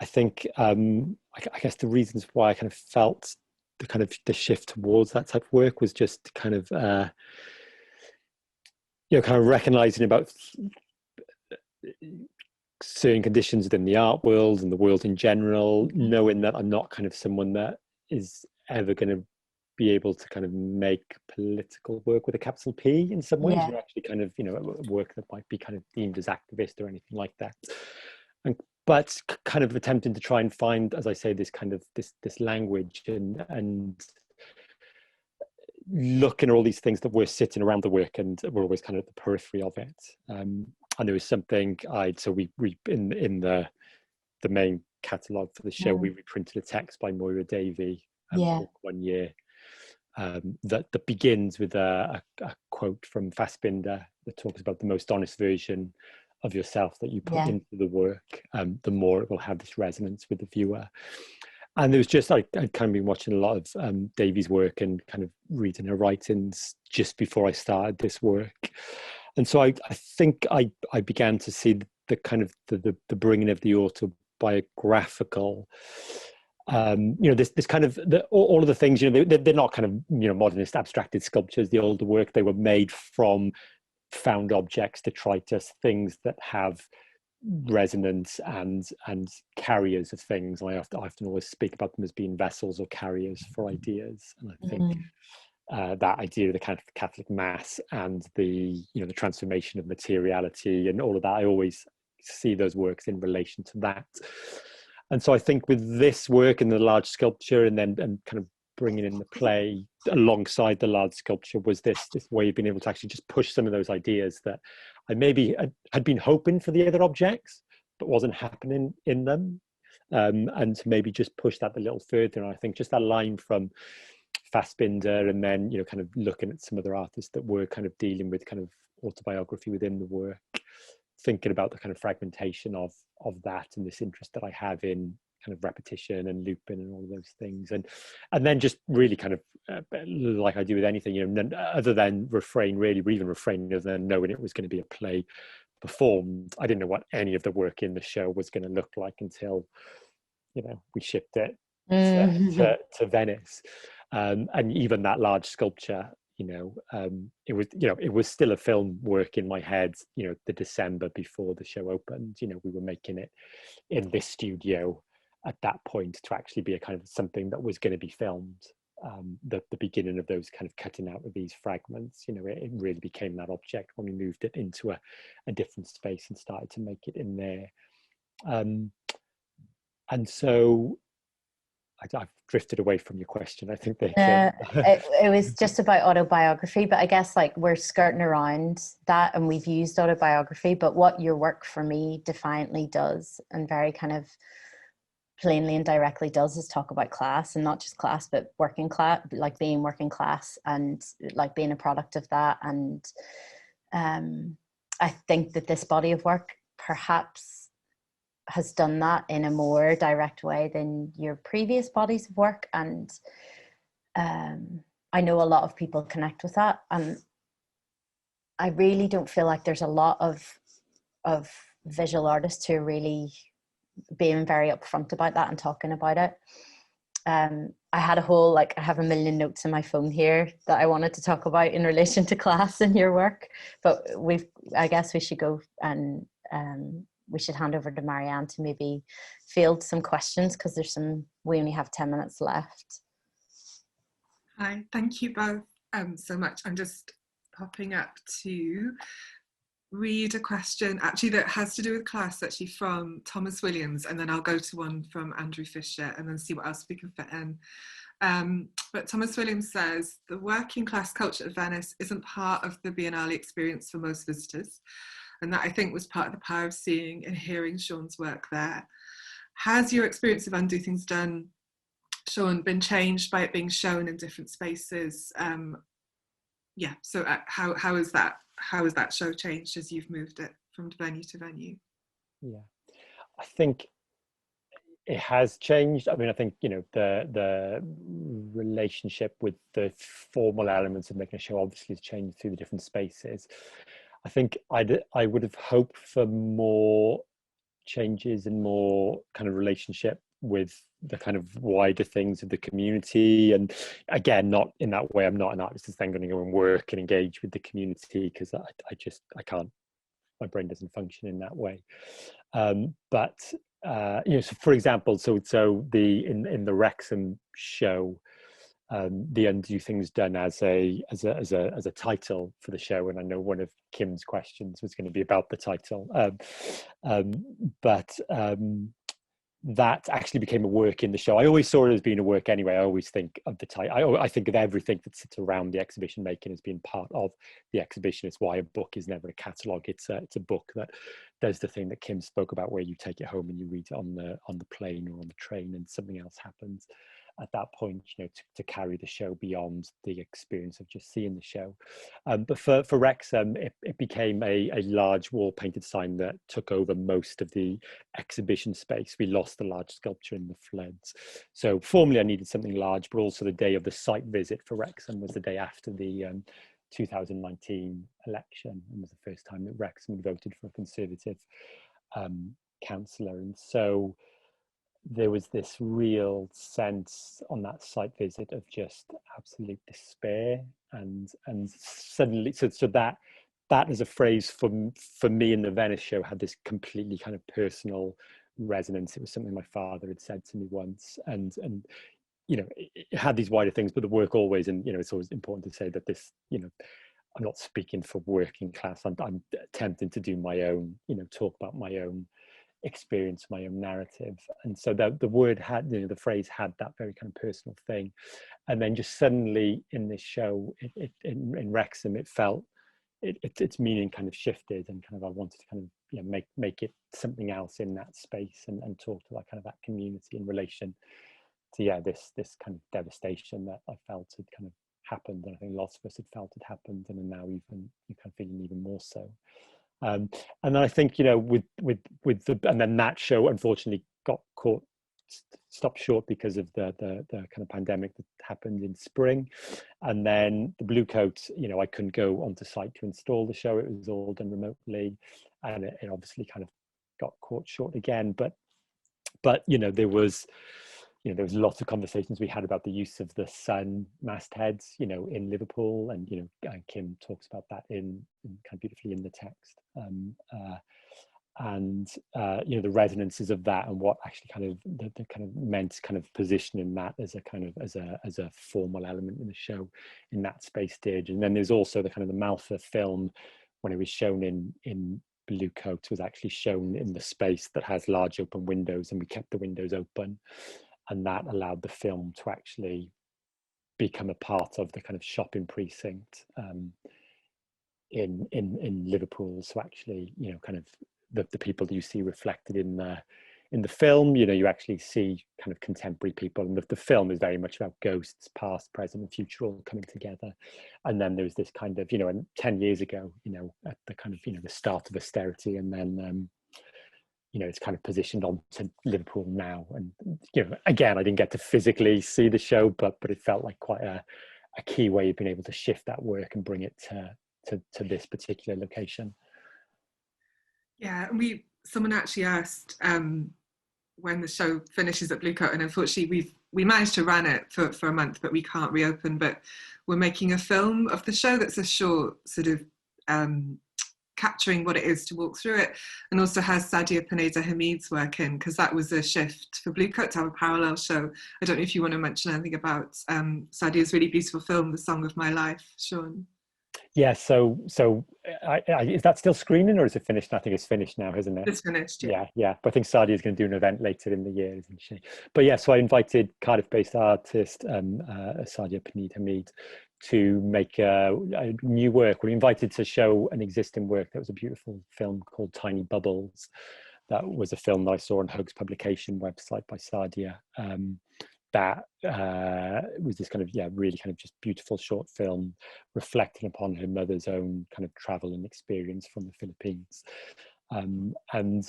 Speaker 3: I think I guess the reasons why I kind of felt the shift towards that type of work was just kind of you know, kind of recognizing about certain conditions within the art world and the world in general, knowing that I'm not kind of someone that is ever going to be able to kind of make political work with a capital P in some ways, or actually kind of, you know, work that might be kind of deemed as activist or anything like that. But kind of attempting to try and find, as I say, this kind of this language and looking at all these things that were sitting around the work and were always kind of at the periphery of it. And there was something we in the main catalogue for the show, we reprinted a text by Moira Davey for 1 year that begins with a quote from Fassbinder that talks about the most honest version of yourself that you put into the work, the more it will have this resonance with the viewer. And there was just, I'd kind of been watching a lot of Davy's work and kind of reading her writings just before I started this work. And so I think I began to see the kind of the bringing of the autobiographical, you know, this kind of, all of the things, you know, they're not kind of, you know, modernist abstracted sculptures, the older work. They were made from found objects, detritus, things that have resonance and carriers of things. And I often always speak about them as being vessels or carriers for ideas. And I think that idea of the kind of Catholic Mass and the, you know, the transformation of materiality and all of that, I always see those works in relation to that. And so I think with this work and the large sculpture and kind of bringing in the play alongside the large sculpture was this way of being able to actually just push some of those ideas that I maybe had been hoping for the other objects, but wasn't happening in them. And to maybe just push that a little further. And I think just that line from Fassbinder, and then, you know, kind of looking at some other artists that were kind of dealing with kind of autobiography within the work, thinking about the kind of fragmentation of that and this interest that I have in kind of repetition and looping and all of those things, and then just really kind of like I do with anything, you know, other than refrain other than knowing it was going to be a play performed. I didn't know what any of the work in the show was going to look like until, you know, we shipped it to Venice, and even that large sculpture, you know, it was still a film work in my head, you know, the December before the show opened. You know, we were making it in this studio at that point to actually be a kind of something that was going to be filmed. The beginning of those kind of cutting out of these fragments, you know, it really became that object when we moved it into a different space and started to make it in there. And so I've drifted away from your question. I think that
Speaker 2: it was just about autobiography, but I guess like we're skirting around that and we've used autobiography, but what your work for me defiantly does, and very kind of plainly and directly does, is talk about class, and not just class, but working class, like being working class and like being a product of that. And I think that this body of work perhaps has done that in a more direct way than your previous bodies of work. And I know a lot of people connect with that. And I really don't feel like there's a lot of visual artists who are really being very upfront about that and talking about it. I had I have a million notes in my phone here that I wanted to talk about in relation to class and your work, but I guess we should go and we should hand over to Marianne to maybe field some questions, because we only have 10 minutes left.
Speaker 1: Hi, thank you both so much. I'm just popping up to read a question actually that has to do with class, actually from Thomas Williams, and then I'll go to one from Andrew Fisher and then see what else we can fit in. But Thomas Williams says, the working class culture of Venice isn't part of the Biennale experience for most visitors. And that, I think, was part of the power of seeing and hearing Sean's work there. Has your experience of Undo Things Done, Sean, been changed by it being shown in different spaces? Yeah, so how has that show changed as you've moved it from venue to venue?
Speaker 3: Yeah, I think it has changed. I mean, I think, you know, the relationship with the formal elements of making a show obviously has changed through the different spaces. I think I would have hoped for more changes and more kind of relationship with the kind of wider things of the community. And again, not in that way, I'm not an artist that's then going to go and work and engage with the community, because I can't, my brain doesn't function in that way. But you know, so for example, so in the Wrexham show, the Undo Things Done as a title for the show, and I know one of Kim's questions was going to be about the title, but that actually became a work in the show. I always saw it as being a work anyway. I always think of the title. I think of everything that sits around the exhibition making as being part of the exhibition. It's why a book is never a catalogue. It's a book that does the thing that Kim spoke about, where you take it home and you read it on the plane or on the train, and something else happens at that point, you know, to carry the show beyond the experience of just seeing the show. But for Wrexham, it became a large wall painted sign that took over most of the exhibition space. We lost the large sculpture in the floods. So formally I needed something large, but also the day of the site visit for Wrexham was the day after the 2019 election, and was the first time that Wrexham had voted for a Conservative councillor. And so there was this real sense on that site visit of just absolute despair, and suddenly, so that as a phrase for me in the Venice show had this completely kind of personal resonance. It was something my father had said to me once, and you know, it had these wider things, but the work always, and you know, it's always important to say that this, you know, I'm not speaking for working class. I'm attempting to do my own, you know, talk about my own experience, my own narrative. And so the word had, you know, the phrase had that very kind of personal thing. And then just suddenly in this show, in Wrexham, it felt, its meaning kind of shifted, and kind of I wanted to kind of, you know, make it something else in that space, and talk to that kind of that community in relation to, yeah, this kind of devastation that I felt had kind of happened, and I think lots of us had felt it happened, and are now even, you kind of feeling even more so. And then I think, you know, with and then that show unfortunately got stopped short because of the kind of pandemic that happened in spring. And then the Bluecoat, you know, I couldn't go onto site to install the show. It was all done remotely, and it obviously kind of got caught short again. But you know, there was lots of conversations we had about the use of the sun mastheads, you know, in Liverpool, and you know, Kim talks about that in kind of beautifully in the text, and you know, the resonances of that, and what actually kind of the kind of meant kind of positioning that as a kind of as a formal element in the show in that space stage. And then there's also the kind of the Malfa film, when it was shown in Bluecoat, was actually shown in the space that has large open windows, and we kept the windows open. And that allowed the film to actually become a part of the kind of shopping precinct in Liverpool. So actually, you know, kind of the people that you see reflected in the film, you know, you actually see kind of contemporary people, and the film is very much about ghosts, past, present, and future all coming together. And then there's this kind of, you know, and 10 years ago, you know, at the kind of, you know, the start of austerity, and then you know, it's kind of positioned onto Liverpool now. And, you know, again, I didn't get to physically see the show, but it felt like quite a key way of being able to shift that work and bring it to this particular location.
Speaker 1: Yeah, and someone actually asked when the show finishes at Bluecoat, and unfortunately we managed to run it for a month, but we can't reopen. But we're making a film of the show that's a short sort of capturing what it is to walk through it, and also has Sadia Pineda Hamid's work in, because that was a shift for Bluecoat to have a parallel show. I don't know if you want to mention anything about Sadia's really beautiful film, The Song of My Life, Sean.
Speaker 3: Yeah, is that still screening, or is it finished? I think it's finished now, isn't it?
Speaker 1: It's finished, yeah.
Speaker 3: Yeah. But I think Sadia is going to do an event later in the year, isn't she? But yeah, so I invited Cardiff-based artist Sadia Panid Hamid to make a new work. We were invited to show an existing work. That was a beautiful film called Tiny Bubbles. That was a film that I saw on Hoag's publication website by Sadia. That was this kind of really kind of just beautiful short film reflecting upon her mother's own kind of travel and experience from the Philippines. And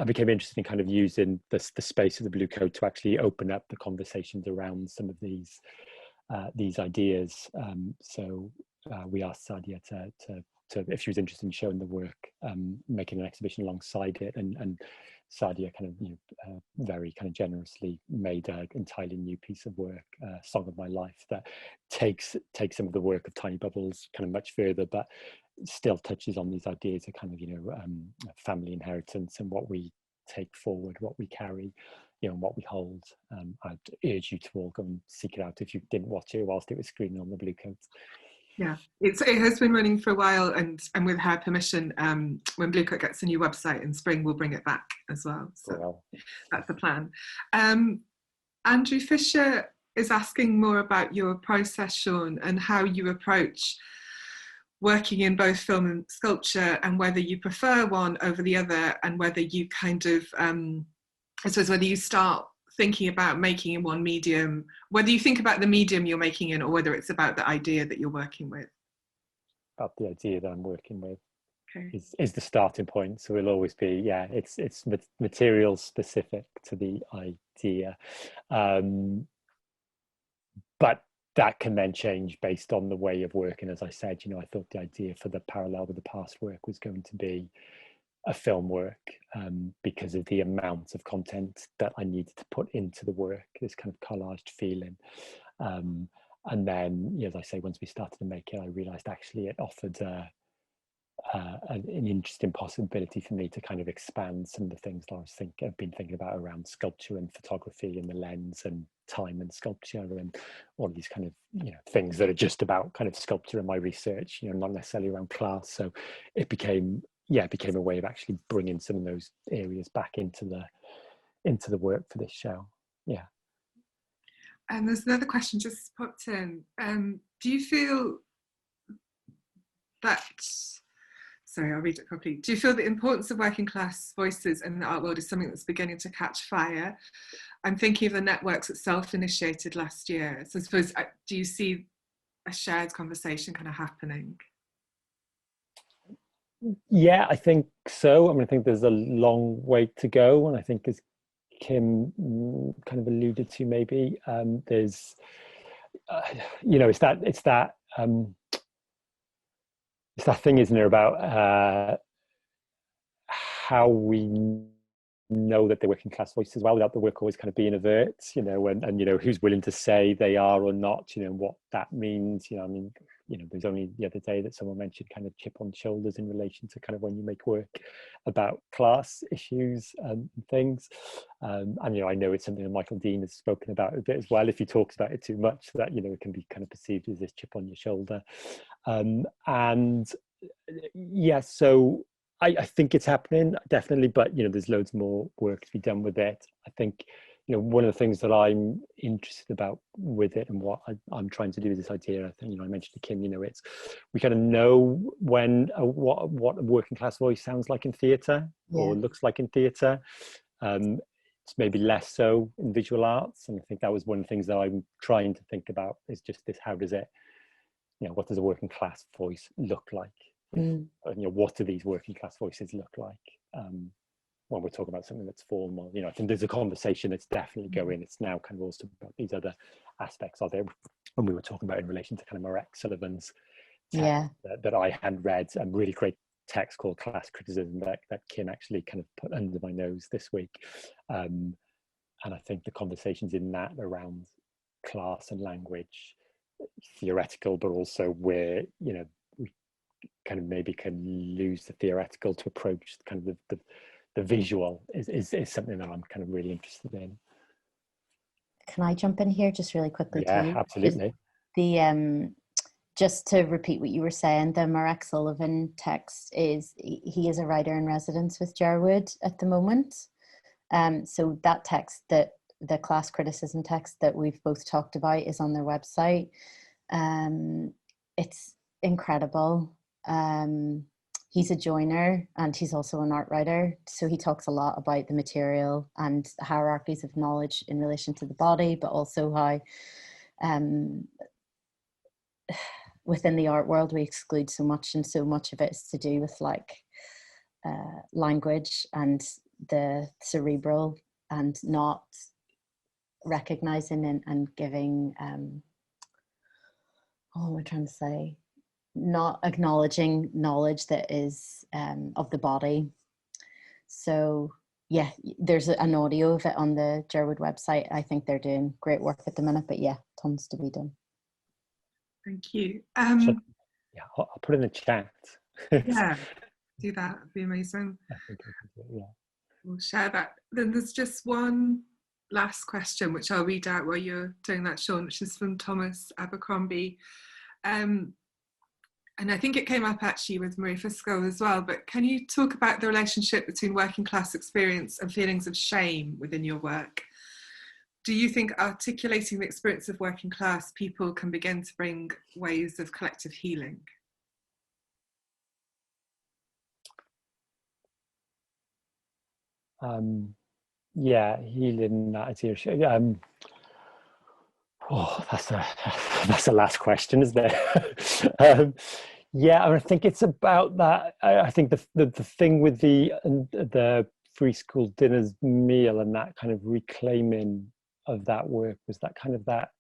Speaker 3: I became interested in kind of using the space of the Bluecoat to actually open up the conversations around some of these ideas. So we asked Sadia to if she was interested in showing the work, making an exhibition alongside it, and Sadia kind of very kind of generously made an entirely new piece of work, Song of My Life, that takes some of the work of Tiny Bubbles kind of much further, but still touches on these ideas of kind of family inheritance and what we take forward, what we carry, and what we hold. I'd urge you to all go and seek it out if you didn't watch it whilst it was screening on the Bluecoat.
Speaker 1: Yeah, it has been running for a while, and with her permission, when Bluecoat gets a new website in spring, we'll bring it back as well. So that's the plan. Andrew Fisher is asking more about your process, Sean, and how you approach working in both film and sculpture, and whether you prefer one over the other, and whether you kind of, I suppose, whether you start thinking about making in one medium, whether you think about the medium you're making in, or whether it's about the idea that you're working with.
Speaker 3: About the idea that I'm working with.
Speaker 1: Okay.
Speaker 3: Is the starting point. So it'll always be, it's material specific to the idea. But that can then change based on the way of working. As I said, I thought the idea for the parallel with the past work was going to be a film work, because of the amount of content that I needed to put into the work, this kind of collaged feeling. And then, as I say, once we started to make it, I realized actually it offered an interesting possibility for me to kind of expand some of the things that I've been thinking about around sculpture and photography and the lens and time and sculpture and all these kind of things that are just about kind of sculpture in my research, not necessarily around class. So it became a way of actually bringing some of those areas back into the work for this show. Yeah.
Speaker 1: And there's another question just popped in. Do you feel that, sorry, I'll read it properly. Do you feel the importance of working class voices in the art world is something that's beginning to catch fire? I'm thinking of the networks that self-initiated last year. So I suppose, do you see a shared conversation kind of happening?
Speaker 3: Yeah, I think so. I mean, I think there's a long way to go, and I think, as Kim kind of alluded to, maybe there's, it's that thing, isn't there, about how we know that they're working class voices as well, without the work always kind of being overt, and who's willing to say they are or not, and what that means. I mean, there's only the other day that someone mentioned kind of chip on shoulders in relation to kind of when you make work about class issues and things. And I know it's something that Michael Dean has spoken about a bit as well. If he talks about it too much, that it can be kind of perceived as this chip on your shoulder. And yeah, so I think it's happening, definitely, but there's loads more work to be done with it. I think one of the things that I'm interested about with it, and what I'm trying to do with this idea, I think I mentioned to Kim, it's, we kind of know when what a working class voice sounds like in theatre, or looks like in theatre. It's maybe less so in visual arts, and I think that was one of the things that I'm trying to think about, is just this: how does it, what does a working class voice look like? What do these working class voices look like when we're talking about something that's formal? I think there's a conversation that's definitely going. It's now kind of also about these other aspects of it. When we were talking about in relation to kind of Marek Sullivan's text that I had read, a really great text called Class Criticism that Kim actually kind of put under my nose this week. And I think the conversations in that around class and language, theoretical, but also where, we kind of maybe can lose the theoretical to approach kind of the visual is something that I'm kind of really interested in.
Speaker 2: Can I jump in here just really quickly too?
Speaker 3: Yeah, absolutely.
Speaker 2: just to repeat what you were saying, the Marek Sullivan text he is a writer in residence with Jerwood at the moment. So that text, that the class criticism text that we've both talked about, is on their website. It's incredible. He's a joiner and he's also an art writer. So he talks a lot about the material and hierarchies of knowledge in relation to the body, but also how within the art world we exclude so much, and so much of it is to do with like language and the cerebral, and not recognizing and giving what am I trying to say, not acknowledging knowledge that is of the body. So yeah, there's an audio of it on the Jerwood website. I think they're doing great work at the minute, but yeah, tons to be done.
Speaker 1: Thank you.
Speaker 3: Yeah, I'll put it in the chat.
Speaker 1: Yeah, do that. That'd be amazing.
Speaker 3: I think I can do it, yeah.
Speaker 1: We'll share that. Then there's just one last question, which I'll read out while you're doing that, Sean, which is from Thomas Abercrombie. And I think it came up actually with Marie Fiscal as well, but can you talk about the relationship between working class experience and feelings of shame within your work? Do you think articulating the experience of working class people can begin to bring ways of collective healing?
Speaker 3: Yeah, healing that idea. That's the last question, isn't it? Yeah, I think it's about that. I think the thing with the free school dinners meal and that kind of reclaiming of that work was that kind of that,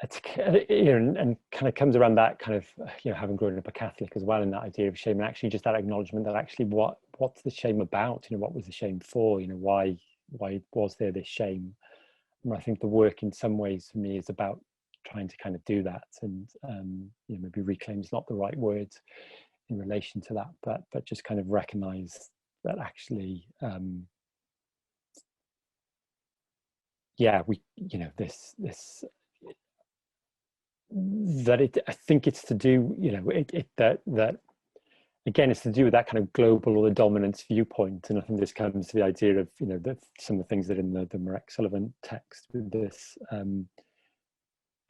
Speaker 3: and kind of comes around that kind of, having grown up a Catholic as well, and that idea of shame, and actually just that acknowledgement that actually what's the shame about? What was the shame for? Why was there this shame? And I think the work in some ways for me is about trying to kind of do that, and maybe reclaim is not the right word in relation to that, but just kind of recognize that actually I think it's to do, that again, it's to do with that kind of global or the dominance viewpoint. And I think this comes to the idea of, some of the things that in the Marek Sullivan text, with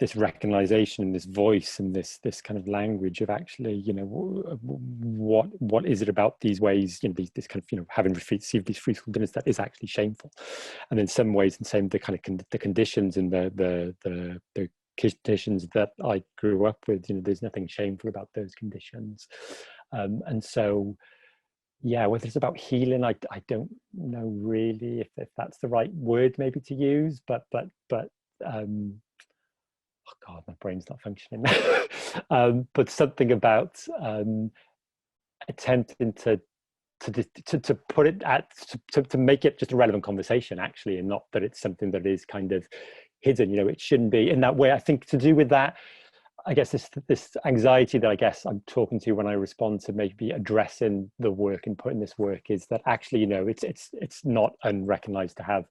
Speaker 3: this recognition and this voice and this kind of language of actually, what is it about these ways, this kind of, having received these free school dinners that is actually shameful. And in some ways, and same the kind of the conditions and the conditions that I grew up with, there's nothing shameful about those conditions. And so, yeah, whether it's about healing, I don't know really if that's the right word maybe to use, but oh God, my brain's not functioning. But something about attempting to put it to make it just a relevant conversation, actually, and not that it's something that is kind of hidden. It shouldn't be in that way. I think to do with that, I guess this anxiety that I guess I'm talking to when I respond to maybe addressing the work and putting this work, is that actually, it's not unrecognized to have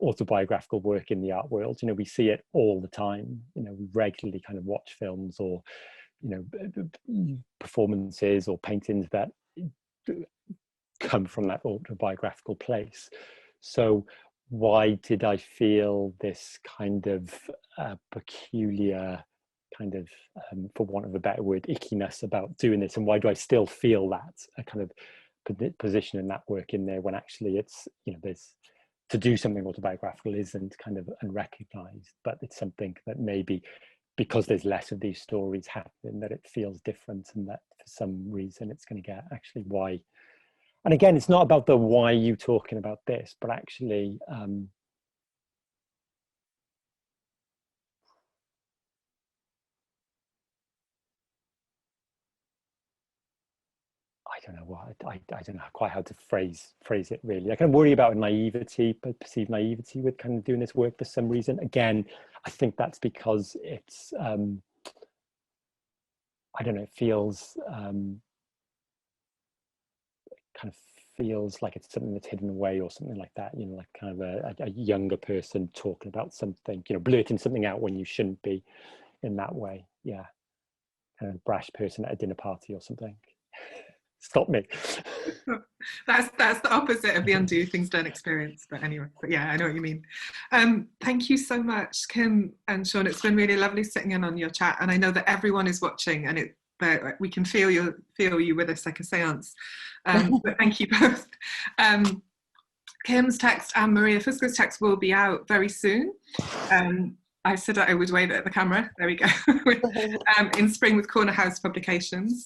Speaker 3: autobiographical work in the art world. We see it all the time. We regularly kind of watch films or performances or paintings that come from that autobiographical place. So why did I feel this kind of peculiar kind of, for want of a better word, ickiness about doing this, and why do I still feel that a kind of position in that work in there, when actually it's, there's, to do something autobiographical isn't kind of unrecognized, but it's something that maybe because there's less of these stories happening, that it feels different, and that for some reason it's going to get actually why. And again, it's not about the why you talking about this, but actually I don't know what, I don't know quite how to phrase it really. I kind of worry about naivety, but perceived naivety with kind of doing this work for some reason. Again, I think that's because it's, I don't know, it feels, kind of feels like it's something that's hidden away or something like that, like kind of a younger person talking about something, blurting something out when you shouldn't be, in that way. Yeah, kind of brash person at a dinner party or something. Stop me.
Speaker 1: That's the opposite of the undo things done experience. But anyway, but yeah, I know what you mean. Thank you so much, Kim and Sean. It's been really lovely sitting in on your chat, and I know that everyone is watching, and we can feel you with us like a seance. But thank you both. Kim's text and Maria Fusco's text will be out very soon. I said that I would wave it at the camera. There we go. In spring with Corner House Publications.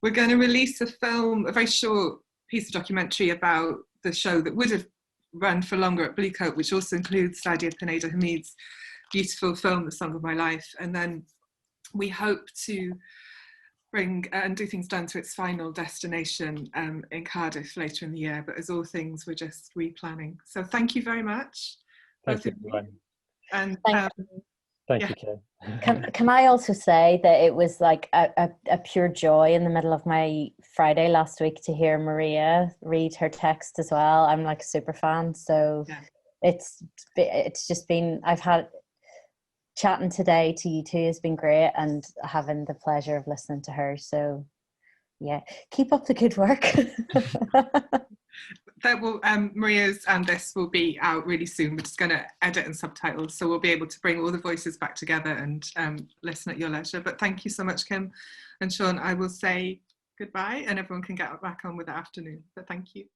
Speaker 1: We're going to release a film, a very short piece of documentary about the show that would have run for longer at Bluecoat, which also includes Sadia Pineda Hamid's beautiful film, The Song of My Life. And then we hope to bring and do things done to its final destination in Cardiff later in the year. But as all things, we're just replanning. So thank you very much.
Speaker 3: Thank you, everyone.
Speaker 1: And
Speaker 3: thank you, Kim.
Speaker 2: Can I also say that it was like a pure joy in the middle of my Friday last week to hear Maria read her text as well. I'm like a super fan, so it's just been, I've had chatting today to you two has been great, and having the pleasure of listening to her. So yeah, keep up the good work.
Speaker 1: That will Maria's and this will be out really soon. We're just going to edit and subtitle, so we'll be able to bring all the voices back together and listen at your leisure. But thank you so much, Kim and Sean. I will say goodbye, and everyone can get back on with the afternoon. But thank you.